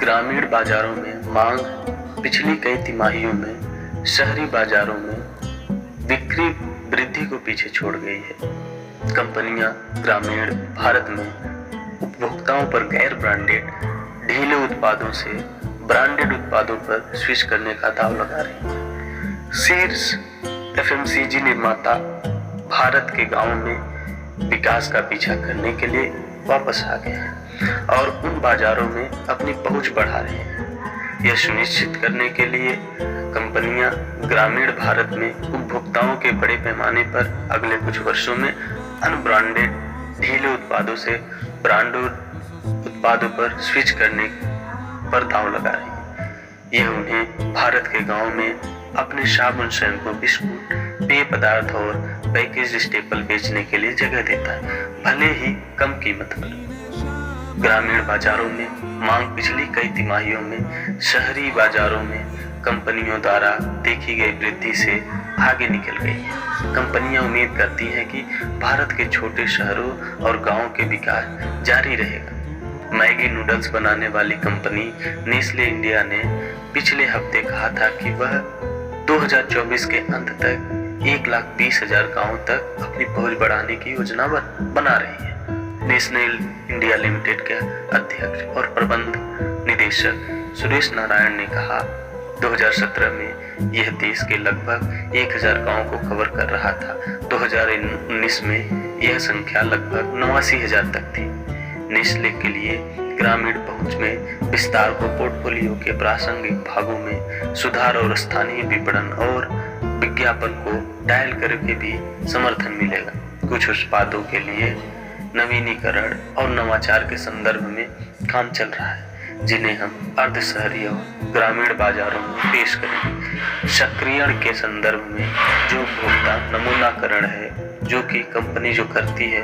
ग्रामीण बाजारों में मांग पिछली कई तिमाहियों में शहरी बाजारों में बिक्री वृद्धि को पीछे छोड़ गई है। कंपनियां ग्रामीण भारत में उपभोक्ताओं पर गैर ब्रांडेड ढीले उत्पादों से ब्रांडेड उत्पादों पर स्विच करने का दांव लगा रही हैं। शीर्ष एफएमसीजी निर्माता भारत के गांवों में विकास का पीछा करने के लिए वापस आ गए हैं और उन बाजारों में अपनी पहुंच बढ़ा रहे हैं। यह सुनिश्चित करने के लिए कंपनियां ग्रामीण भारत में उपभोक्ताओं के बड़े पैमाने पर अगले कुछ वर्षों में अनब्रांडेड ढीले उत्पादों से ब्रांडेड उत्पादों पर स्विच करने पर दांव लगा रही है। यह उन्हें भारत के गांव में अपने साबुन, शैम्पू, बिस्कुट, पेय पदार्थ और पैकेज स्टेपल बेचने के लिए जगह देता है, भले ही कम कीमत पर। ग्रामीण बाजारों में मांग पिछली कई तिमाहियों में शहरी बाजारों में कंपनियों द्वारा देखी गई वृद्धि से आगे निकल गई है। कंपनियां उम्मीद करती हैं कि भारत के छोटे शहरों और गांवों के विकास जारी रहेगा। मैगी नूडल्स बनाने वाली कंपनी नेस्ले इंडिया ने पिछले हफ्ते कहा था कि वह 2024 के अंत तक 1,20,000 गांवों तक अपनी पहुंच बढ़ाने की योजना बना रही है। नेशनल इंडिया लिमिटेड के अध्यक्ष और प्रबंध निदेशक सुरेश नारायण ने कहा, 2017 में यह देश के लगभग 1,000 गांवों को कवर कर रहा था। 2019 में यह संख्या लगभग 89,000 तक थी। नेस्ले के लिए ग्रामीण पहुंच में विस्तार को पोर्टफोलियो के प्रासंगिक भागों में सुधार और स्थानीय विपणन और विज्ञापन को डायल करके भी समर्थन मिलेगा। कुछ उत्पादों के लिए नवीनीकरण और नवाचार के संदर्भ में काम चल रहा है, जिन्हें हम अर्ध शहरी और ग्रामीण बाजारों में पेश करेंगे। सक्रियण के संदर्भ में जो उपभोक्ता नमूनाकरण है, जो कि कंपनी जो करती है,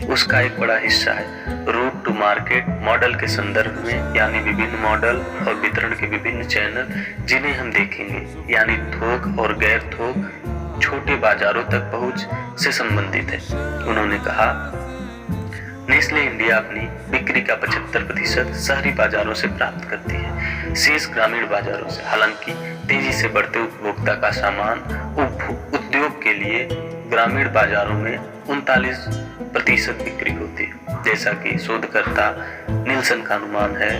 उसका एक बड़ा हिस्सा है। रूट टू मार्केट मॉडल के संदर्भ में, यानी विभिन्न मॉडल और वितरण के विभिन्न चैनल जिन्हें हम देखेंगे, यानी थोक और गैर थोक छोटे बाजारों तक पहुंच से संबंधित है। उन्होंने कहा, नेस्ले इंडिया अपनी बिक्री का 75% शहरी बाजारों से प्राप्त करती है, शेष ग्रामीण बाजारों से। हालांकि तेजी से बढ़ते उपभोक्ता का सामान उद्योग के लिए ग्रामीण बाजारों में 39% बिक्री होती है। जैसा कि शोधकर्ता निल्सन का अनुमान है,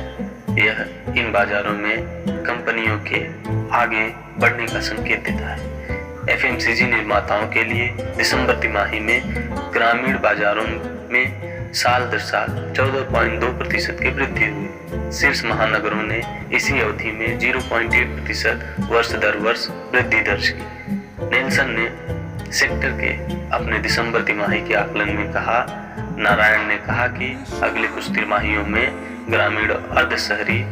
यह इन बाजारों में कंपनियों के आगे बढ़ने का संकेत देता है। एफएमसीजी निर्माताओं के लिए दिसंबर तिमाही में ग्रामीण बाजारों में साल दर साल 14.2% की वृद्धि हुई। शीर्ष महानगरों ने इसी अवधि में 0.8% वर्ष दर वर्ष वृद्धि दर्ज की। नेल्सन ने सेक्टर के अपने दिसंबर तिमाही के आकलन में कहा, नारायण ने कहा कि अगले कुछ तिमाहियों में ग्रामीण और अर्ध शहरी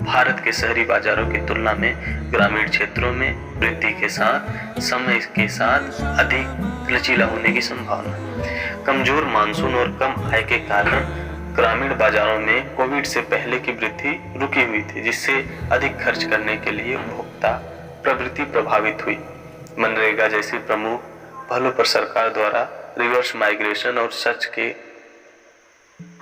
भारत के शहरी बाजारों की तुलना में ग्रामीण क्षेत्रों में वृद्धि के साथ समय के साथ अधिक लचीला होने की संभावना। कमजोर मानसून और कम आय के कारण ग्रामीण बाजारों में कोविड से पहले की वृद्धि रुकी हुई थी, जिससे अधिक खर्च करने के लिए उपभोक्ता प्रवृत्ति प्रभावित हुई। मनरेगा जैसी प्रमुख पहलों पर सरकार द्वारा रिवर्स माइग्रेशन और सर्च के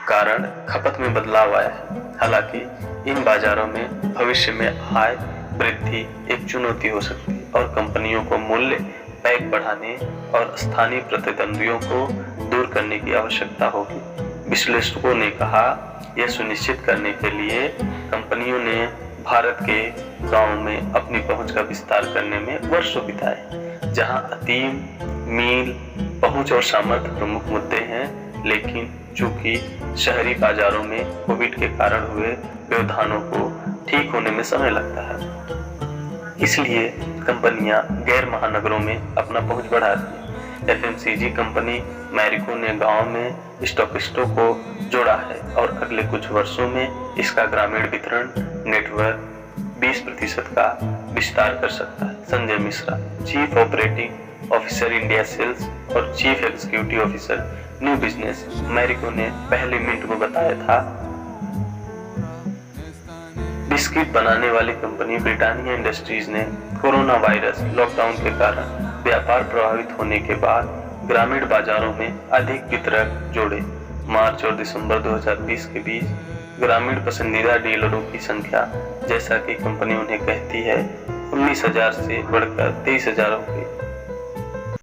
कारण खपत में बदलाव आया है। हालांकि इन बाजारों में भविष्य में आय वृद्धि एक चुनौती हो सकती है और कंपनियों को मूल्य पैक बढ़ाने और स्थानीय प्रतिद्वंदियों को दूर करने की आवश्यकता होगी। विश्लेषकों ने कहा, यह सुनिश्चित करने के लिए कंपनियों ने भारत के गांवों में अपनी पहुंच का विस्तार करने में वर्षों बिताए, जहां अतीम, मील, पहुंच और सामर्थ्य प्रमुख मुद्दे हैं। लेकिन चूंकि शहरी बाजारों में कोविड के कारण हुए व्यवधानों को ठीक होने में समय लगता है, इसलिए कंपनियां गैर महानगरों में अपना पहुंच बढ़ा रही है। एफएमसीजी कंपनी मैरिको ने गांव में स्टॉकिस्टों को जोड़ा है और अगले कुछ वर्षों में इसका ग्रामीण वितरण नेटवर्क 20% का विस्तार कर सकता है। Sanjay Mishra, chief operating officer India sales और chief executive officer new business, Marico ने पहले मिनट को बताया था। बिस्किट बनाने वाली कंपनी ब्रिटानिया इंडस्ट्रीज ने कोरोना वायरस लॉकडाउन के कारण व्यापार प्रभावित होने के बाद ग्रामीण बाजारों में अधिक वितरक जोड़े। मार्च और दिसंबर 2020 के बीच ग्रामीण पसंदीदा डीलरों की संख्या, जैसा कि कंपनी उन्हें कहती है, 19,000 से बढ़कर 23,000 हो गई।